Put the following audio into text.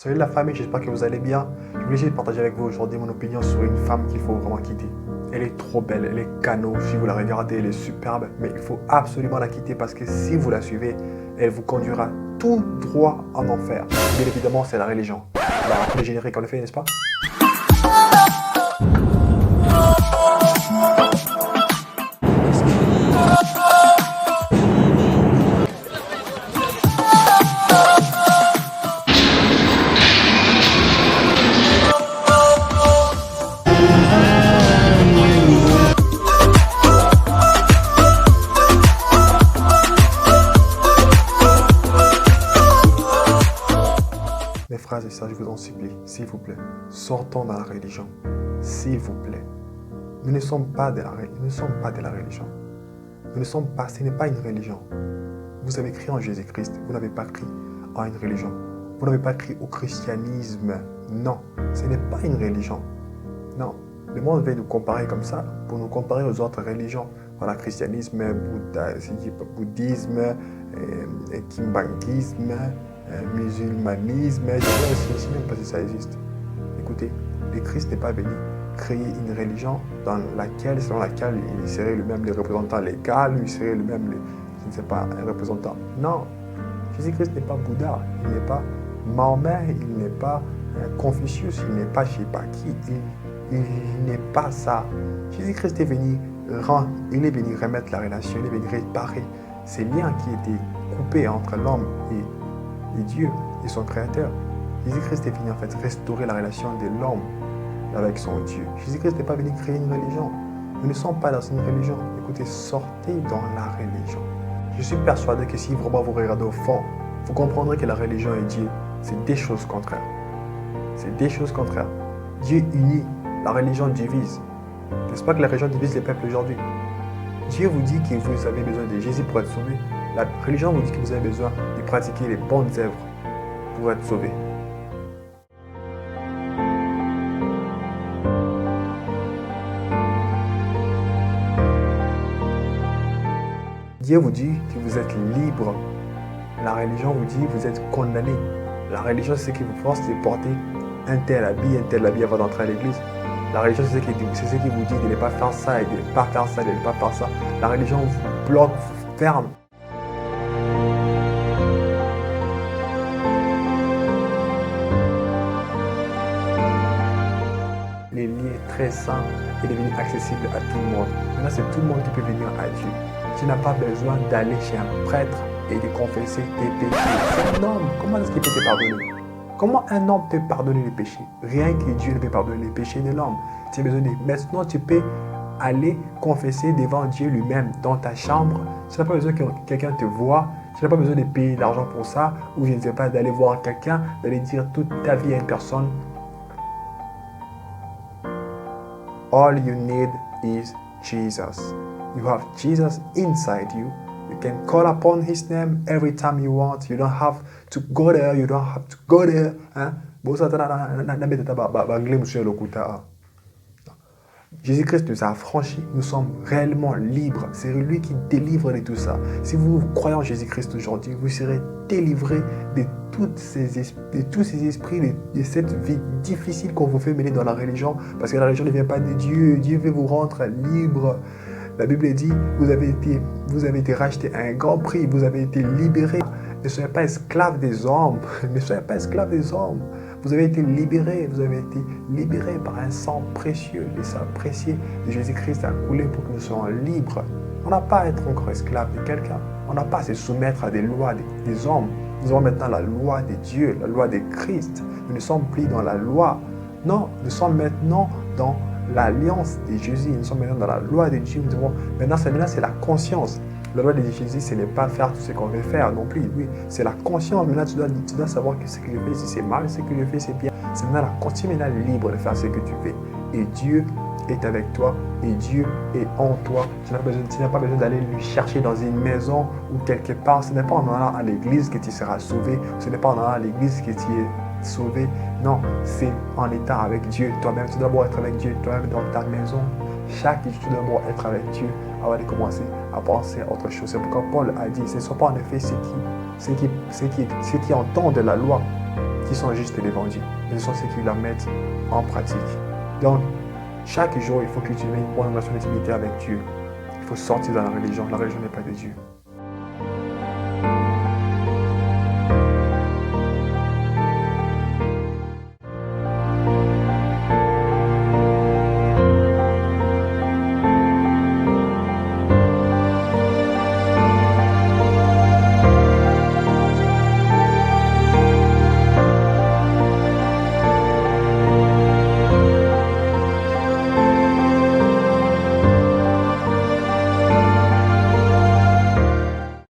Salut la famille, j'espère que vous allez bien. Je voulais juste partager avec vous aujourd'hui mon opinion sur une femme qu'il faut vraiment quitter. Elle est trop belle, elle est canon, si vous la regardez, elle est superbe, mais il faut absolument la quitter parce que si vous la suivez, elle vous conduira tout droit en enfer. Bien évidemment, c'est la religion. Alors, tous les génériques on le fait, n'est-ce pas? Mes frères et sœurs, je vous en supplie, s'il vous plaît, sortons dans la religion. S'il vous plaît. Nous ne sommes pas de la religion. Ce n'est pas une religion. Vous avez crié en Jésus-Christ, vous n'avez pas crié en une religion. Vous n'avez pas crié au christianisme. Non, ce n'est pas une religion. Non, le monde veut nous comparer comme ça, pour nous comparer aux autres religions. Voilà, christianisme, bouddhisme, kimbanguisme, musulmanisme, je ne sais même pas si ça existe. Écoutez, le Christ n'est pas venu créer une religion selon laquelle il serait lui-même le représentant légal, il serait lui-même, je ne sais pas, un représentant. Non, Jésus-Christ n'est pas Bouddha, il n'est pas Mahomet, il n'est pas Confucius, il n'est pas je ne sais pas qui, il n'est pas ça. Jésus-Christ est venu remettre la relation, il est venu réparer ces liens qui étaient coupés entre l'homme et Dieu et son Créateur. Jésus-Christ est venu en fait restaurer la relation de l'homme avec son Dieu. Jésus-Christ n'est pas venu créer une religion. Nous ne sommes pas dans une religion. Écoutez, sortez dans la religion. Je suis persuadé que si vraiment vous regardez au fond, vous comprendrez que la religion et Dieu, c'est des choses contraires. C'est des choses contraires. Dieu unit, la religion divise. N'est-ce pas que la religion divise les peuples aujourd'hui? Dieu vous dit que vous avez besoin de Jésus pour être sauvé. La religion vous dit que vous avez besoin de pratiquer les bonnes œuvres pour être sauvé. Dieu vous dit que vous êtes libre. La religion vous dit que vous êtes condamné. La religion, c'est ce qui vous force de porter un tel habit avant d'entrer à l'église. La religion, c'est ce qui vous dit de ne pas faire ça et de ne pas faire ça, de ne pas faire ça. La religion vous bloque, vous ferme. Les liens très saints est devenu accessible à tout le monde. Maintenant, c'est tout le monde qui peut venir à Dieu. Tu n'as pas besoin d'aller chez un prêtre et de confesser tes péchés. C'est un homme. Comment est-ce qu'il peut te pardonner? Comment un homme peut pardonner les péchés? Rien que Dieu ne peut pardonner les péchés de l'homme. Tu as besoin de... Maintenant, tu peux aller confesser devant Dieu lui-même dans ta chambre. Tu n'as pas besoin que quelqu'un te voie. Tu n'as pas besoin de payer de l'argent pour ça. Ou je ne sais pas, d'aller voir quelqu'un, d'aller dire toute ta vie à une personne. All you need is Jesus. You have Jesus inside you. You can call upon His name every time you want. You don't have to go there. You don't have to go there. Jésus-Christ nous a affranchis. Nous sommes réellement libres. C'est lui qui délivre de tout ça. Si vous croyez en Jésus-Christ aujourd'hui, vous serez délivrés de tous ces esprits, de cette vie difficile qu'on vous fait mener dans la religion. Parce que la religion ne vient pas de Dieu. Dieu veut vous rendre libre. La Bible dit, vous avez été rachetés à un grand prix, vous avez été libérés. Ne soyez pas esclaves des hommes. Ne soyez pas esclaves des hommes. Vous avez été libérés par un sang précieux. Le sang précieux de Jésus-Christ a coulé pour que nous soyons libres. On n'a pas à être encore esclaves de quelqu'un. On n'a pas à se soumettre à des lois des hommes. Nous avons maintenant la loi de Dieu, la loi de Christ. Nous ne sommes plus dans la loi. Non, nous sommes maintenant dans l'alliance de Jésus. Nous sommes maintenant dans la loi de Dieu. Maintenant, c'est la conscience. La loi de Jésus, ce n'est pas faire tout ce qu'on veut faire non plus. Oui, c'est la conscience. Maintenant, tu dois savoir que ce que je fais, si c'est mal, ce que je fais, c'est bien. C'est maintenant la conscience, maintenant libre de faire ce que tu fais. Et Dieu est avec toi et Dieu est en toi. Tu n'as pas besoin d'aller lui chercher dans une maison ou quelque part. Ce n'est pas en allant à l'église que tu seras sauvé. Ce n'est pas en allant à l'église que tu es sauvé. Non, c'est en étant avec Dieu. Toi-même, tu dois d'abord être avec Dieu. Toi-même dans ta maison. Chaque jour, tu dois d'abord être avec Dieu avant de commencer à penser à autre chose. C'est pourquoi Paul a dit, ce ne sont pas en effet ceux qui entendent la loi qui sont juste les bandits, mais ce sont ceux qui la mettent en pratique. Donc, chaque jour, il faut cultiver une bonne relation d'intimité avec Dieu. Il faut sortir de la religion. La religion n'est pas de Dieu.